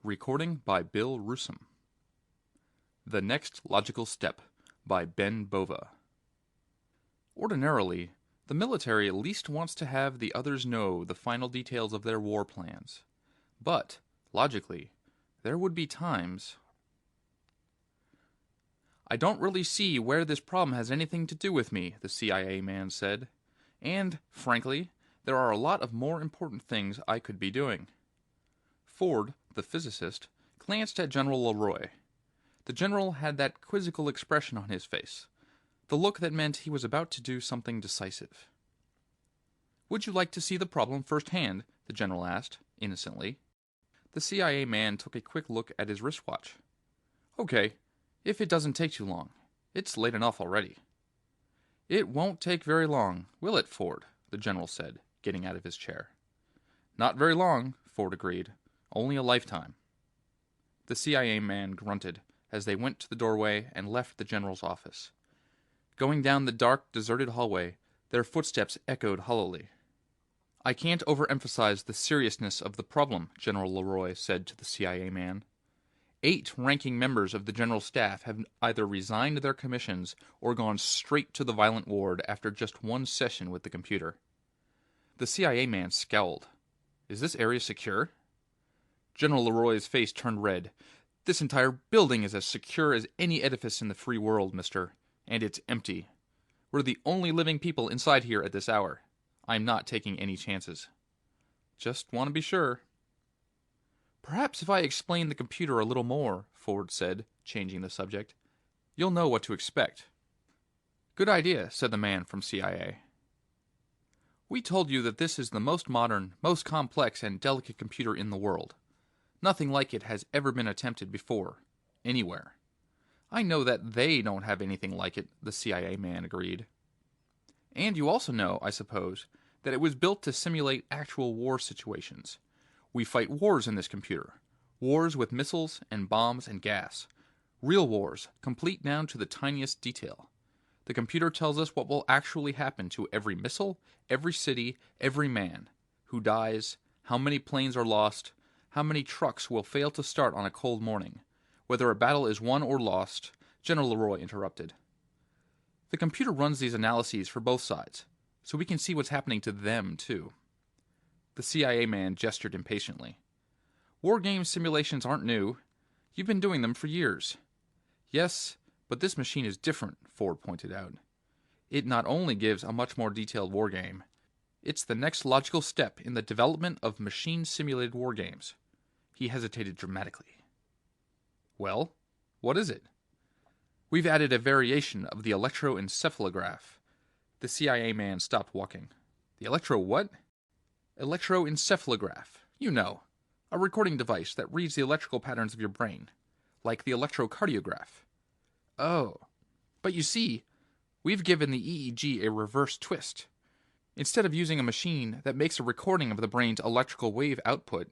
Recording by Bill Rusum. The Next Logical Step by Bova. Ordinarily, the military at least wants to have the others know the final details of their war plans. But, logically, there would be times... "I don't really see where this problem has anything to do with me," the CIA man said. "And, frankly, there are a lot of more important things I could be doing." Ford, the physicist, glanced at General Leroy. The general had that quizzical expression on his face, the look that meant he was about to do something decisive. "Would you like to see the problem firsthand?" the general asked, innocently. The CIA man took a quick look at his wristwatch. "Okay, if it doesn't take too long. It's late enough already." "It won't take very long, will it, Ford?" the general said, getting out of his chair. "Not very long," Ford agreed. "Only a lifetime." The CIA man grunted as they went to the doorway and left the general's office. Going down the dark, deserted hallway, their footsteps echoed hollowly. "I can't overemphasize the seriousness of the problem," General Leroy said to the CIA man. 8 ranking members of the general staff have either resigned their commissions or gone straight to the violent ward after just one session with the computer. The CIA man scowled. "Is this area secure?" General Leroy's face turned red. "This entire building is as secure as any edifice in the free world, mister. And it's empty. We're the only living people inside here at this hour. I'm not taking any chances." "Just want to be sure." "Perhaps if I explain the computer a little more," Ford said, changing the subject, "you'll know what to expect." "Good idea," said the man from CIA. "We told you that this is the most modern, most complex and delicate computer in the world. Nothing like it has ever been attempted before, anywhere. I know that they don't have anything like it," the CIA man agreed. "And you also know, I suppose, that it was built to simulate actual war situations. We fight wars in this computer. Wars with missiles and bombs and gas. Real wars, complete down to the tiniest detail. The computer tells us what will actually happen to every missile, every city, every man. Who dies, how many planes are lost, how many trucks will fail to start on a cold morning. Whether a battle is won or lost," General Leroy interrupted. "The computer runs these analyses for both sides, so we can see what's happening to them, too." The CIA man gestured impatiently. "War game simulations aren't new. You've been doing them for years." "Yes, but this machine is different," Ford pointed out. "It not only gives a much more detailed war game, it's the next logical step in the development of machine-simulated war games." He hesitated dramatically. "Well, what is it?" "We've added a variation of the electroencephalograph." The CIA man stopped walking. "The electro what?" "Electroencephalograph. You know. A recording device that reads the electrical patterns of your brain. Like the electrocardiograph." "Oh. But you see, we've given the EEG a reverse twist. Instead of using a machine that makes a recording of the brain's electrical wave output,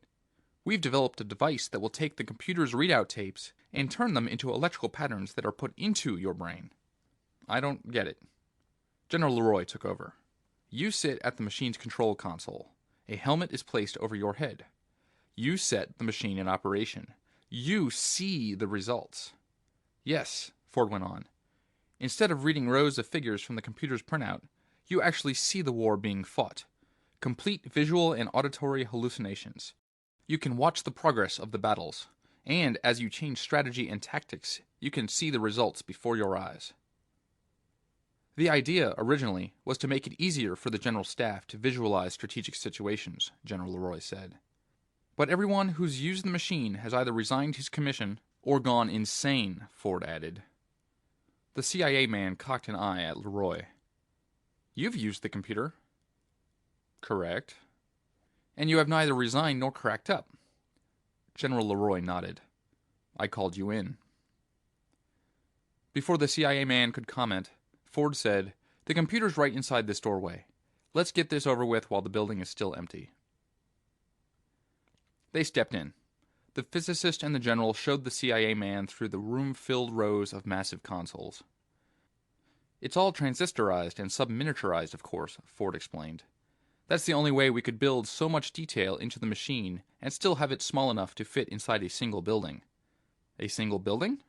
we've developed a device that will take the computer's readout tapes and turn them into electrical patterns that are put into your brain." "I don't get it." General Leroy took over. "You sit at the machine's control console. A helmet is placed over your head. You set the machine in operation. You see the results." "Yes," Ford went on. "Instead of reading rows of figures from the computer's printout, you actually see the war being fought. Complete visual and auditory hallucinations. You can watch the progress of the battles, and as you change strategy and tactics, you can see the results before your eyes." "The idea, originally, was to make it easier for the general staff to visualize strategic situations," General Leroy said. "But everyone who's used the machine has either resigned his commission or gone insane," Ford added. The CIA man cocked an eye at Leroy. "You've used the computer." "Correct." "And you have neither resigned nor cracked up." General Leroy nodded. "I called you in." Before the CIA man could comment, Ford said, "The computer's right inside this doorway. Let's get this over with while the building is still empty." They stepped in. The physicist and the general showed the CIA man through the room-filled rows of massive consoles. "It's all transistorized and sub-miniaturized, of course," Ford explained. That's the only way we could build so much detail into the machine and still have it small enough to fit inside a single building. A single building?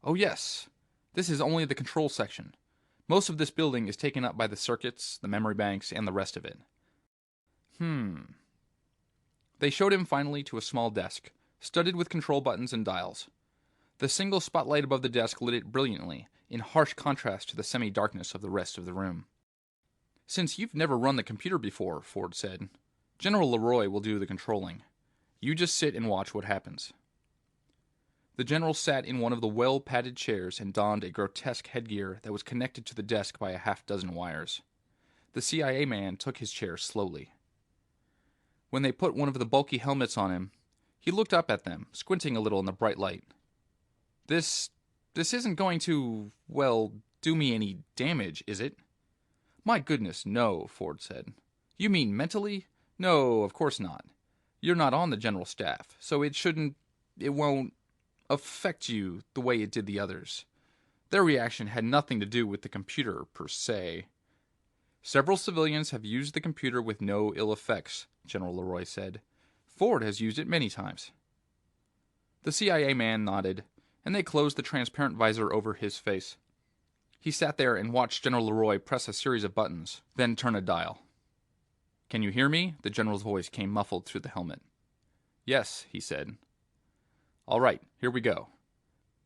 Oh yes. This is only the control section. Most of this building is taken up by the circuits, the memory banks, and the rest of it. They showed him finally to a small desk, studded with control buttons and dials. The single spotlight above the desk lit it brilliantly, in harsh contrast to the semi-darkness of the rest of the room. "Since you've never run the computer before," Ford said, "General Leroy will do the controlling. You just sit and watch what happens." The general sat in one of the well-padded chairs and donned a grotesque headgear that was connected to the desk by a half-dozen wires. The CIA man took his chair slowly. When they put one of the bulky helmets on him, he looked up at them, squinting a little in the bright light. This isn't going to, do me any damage, is it?" "My goodness, no," Ford said. "You mean mentally? No, of course not. You're not on the general staff, so it won't affect you the way it did the others. Their reaction had nothing to do with the computer, per se." "Several civilians have used the computer with no ill effects," General Leroy said. "Ford has used it many times." The CIA man nodded, and they closed the transparent visor over his face. He sat there and watched General Leroy press a series of buttons, then turn a dial. "Can you hear me?" The general's voice came muffled through the helmet. "Yes," he said. "All right, here we go.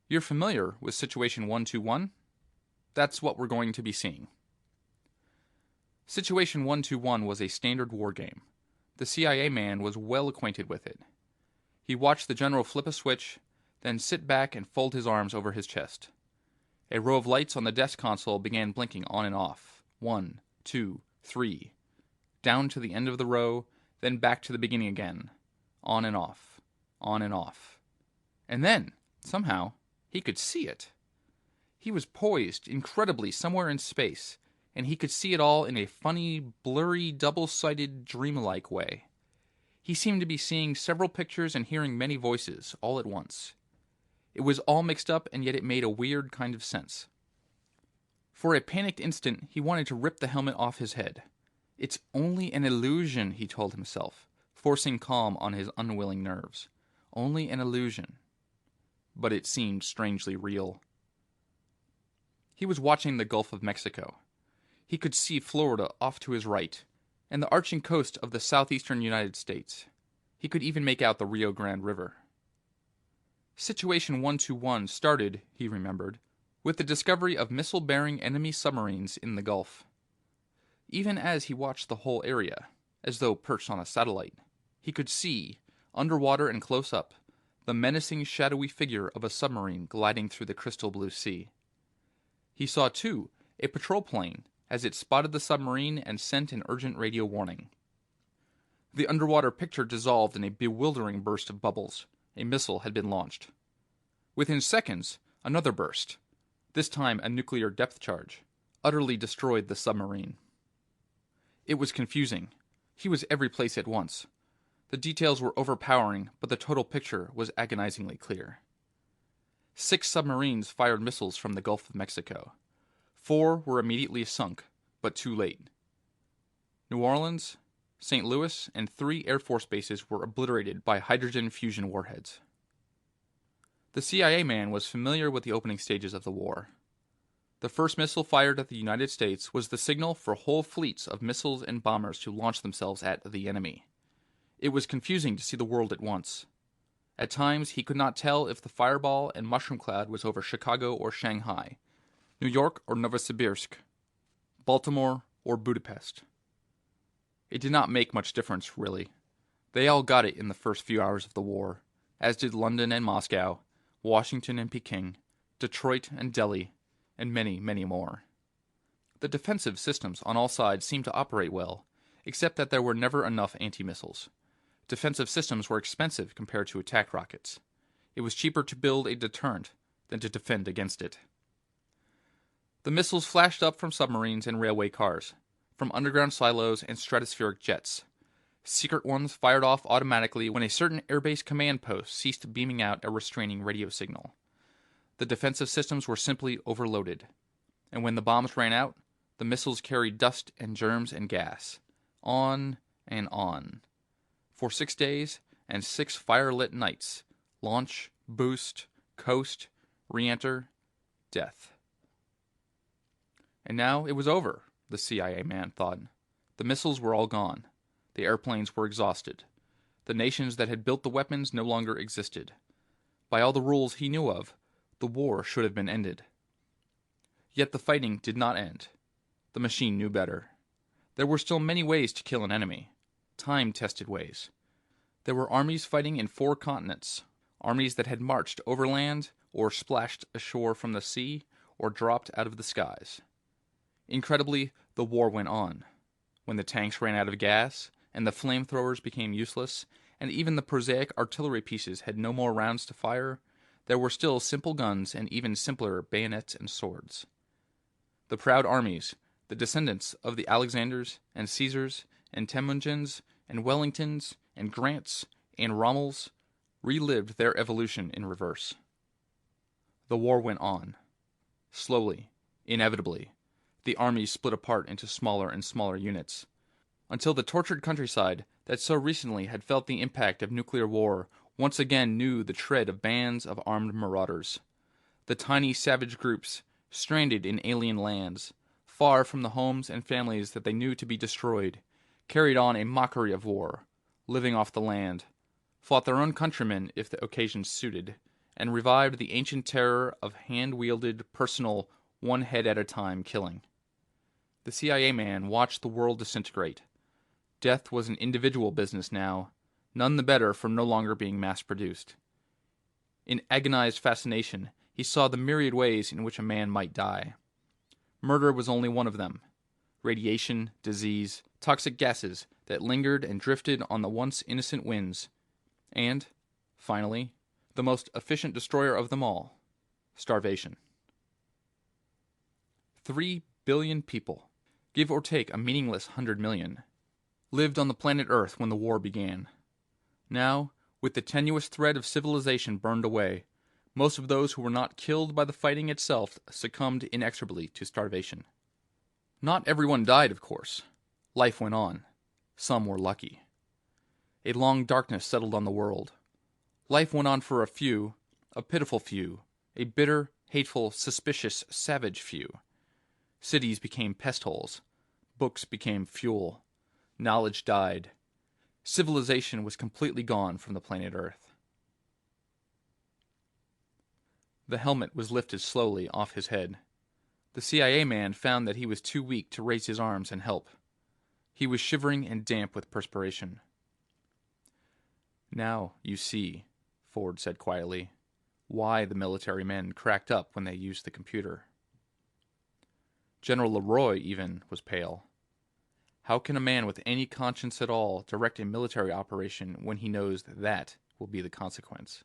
You're familiar with Situation 121? That's what we're going to be seeing." Situation 121 was a standard war game. The CIA man was well acquainted with it. He watched the general flip a switch, then sit back and fold his arms over his chest. A row of lights on the desk console began blinking on and off. 1, 2, 3. Down to the end of the row, then back to the beginning again. On and off. On and off. And then, somehow, he could see it. He was poised incredibly somewhere in space, and he could see it all in a funny, blurry, double-sided, dreamlike way. He seemed to be seeing several pictures and hearing many voices, all at once. It was all mixed up, and yet it made a weird kind of sense. For a panicked instant, he wanted to rip the helmet off his head. "It's only an illusion," he told himself, forcing calm on his unwilling nerves. Only an illusion. But it seemed strangely real. He was watching the Gulf of Mexico. He could see Florida off to his right, and the arching coast of the southeastern United States. He could even make out the Rio Grande River. Situation 121 started, he remembered, with the discovery of missile-bearing enemy submarines in the Gulf. Even as he watched the whole area, as though perched on a satellite, he could see, underwater and close up, the menacing shadowy figure of a submarine gliding through the crystal blue sea. He saw, too, a patrol plane as it spotted the submarine and sent an urgent radio warning. The underwater picture dissolved in a bewildering burst of bubbles. A missile had been launched. Within seconds, another burst, this time a nuclear depth charge, utterly destroyed the submarine. It was confusing. He was every place at once. The details were overpowering, but the total picture was agonizingly clear. 6 submarines fired missiles from the Gulf of Mexico. 4 were immediately sunk, but too late. New Orleans, St. Louis, and 3 Air Force bases were obliterated by hydrogen fusion warheads. The CIA man was familiar with the opening stages of the war. The first missile fired at the United States was the signal for whole fleets of missiles and bombers to launch themselves at the enemy. It was confusing to see the world at once. At times, he could not tell if the fireball and mushroom cloud was over Chicago or Shanghai, New York or Novosibirsk, Baltimore or Budapest. It did not make much difference, really. They all got it in the first few hours of the war, as did London and Moscow, Washington and Peking, Detroit and Delhi, and many, many more. The defensive systems on all sides seemed to operate well, except that there were never enough anti-missiles. Defensive systems were expensive compared to attack rockets. It was cheaper to build a deterrent than to defend against it. The missiles flashed up from submarines and railway cars, from underground silos and stratospheric jets. Secret ones fired off automatically when a certain airbase command post ceased beaming out a restraining radio signal. The defensive systems were simply overloaded, and when the bombs ran out, the missiles carried dust and germs and gas, On and on. For 6 days and 6 fire-lit nights. Launch, boost, coast, re-enter, death. And now it was over, the CIA man thought. The missiles were all gone. The airplanes were exhausted. The nations that had built the weapons no longer existed. By all the rules he knew of, the war should have been ended. Yet the fighting did not end. The machine knew better. There were still many ways to kill an enemy. Time-tested ways. There were armies fighting in 4 continents. Armies that had marched overland, or splashed ashore from the sea, or dropped out of the skies. Incredibly, the war went on. When the tanks ran out of gas, and the flamethrowers became useless, and even the prosaic artillery pieces had no more rounds to fire, there were still simple guns and even simpler bayonets and swords. The proud armies, the descendants of the Alexanders and Caesars and Temujins and Wellingtons and Grants and Rommels, relived their evolution in reverse. The war went on. Slowly, inevitably, the armies split apart into smaller and smaller units, until the tortured countryside that so recently had felt the impact of nuclear war once again knew the tread of bands of armed marauders. The tiny savage groups, stranded in alien lands, far from the homes and families that they knew to be destroyed, carried on a mockery of war, living off the land, fought their own countrymen if the occasion suited, and revived the ancient terror of hand-wielded, personal, one-head-at-a-time killing. The CIA man watched the world disintegrate. Death was an individual business now, none the better for no longer being mass-produced. In agonized fascination, he saw the myriad ways in which a man might die. Murder was only one of them. Radiation, disease, toxic gases that lingered and drifted on the once innocent winds. And, finally, the most efficient destroyer of them all, starvation. 3 billion people, give or take a meaningless 100 million, lived on the planet Earth when the war began. Now, with the tenuous thread of civilization burned away, most of those who were not killed by the fighting itself succumbed inexorably to starvation. Not everyone died, of course. Life went on. Some were lucky. A long darkness settled on the world. Life went on for a few, a pitiful few, a bitter, hateful, suspicious, savage few. Cities became pest holes. Books became fuel. Knowledge died. Civilization was completely gone from the planet Earth. The helmet was lifted slowly off his head. The CIA man found that he was too weak to raise his arms and help. He was shivering and damp with perspiration. "Now, you see," Ford said quietly, "why the military men cracked up when they used the computer." General Leroy, even, was pale. How can a man with any conscience at all direct a military operation when he knows that will be the consequence?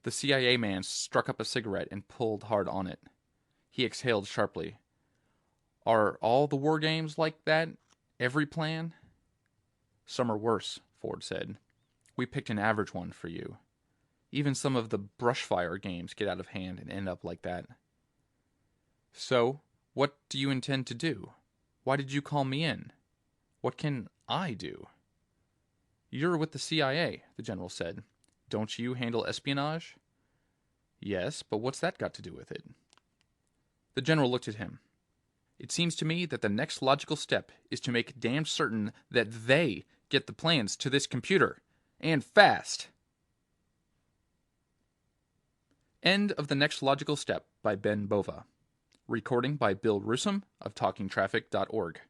The CIA man struck up a cigarette and pulled hard on it. He exhaled sharply. "Are all the war games like that? Every plan?" "Some are worse," Ford said. "We picked an average one for you. Even some of the brushfire games get out of hand and end up like that." "So, what do you intend to do? Why did you call me in? What can I do?" "You're with the CIA," the general said. "Don't you handle espionage?" "Yes, but what's that got to do with it?" The general looked at him. "It seems to me that the next logical step is to make damned certain that they get the plans to this computer. And fast!" End of The Next Logical Step by Ben Bova. Recording by Bill Russom of TalkingTraffic.org.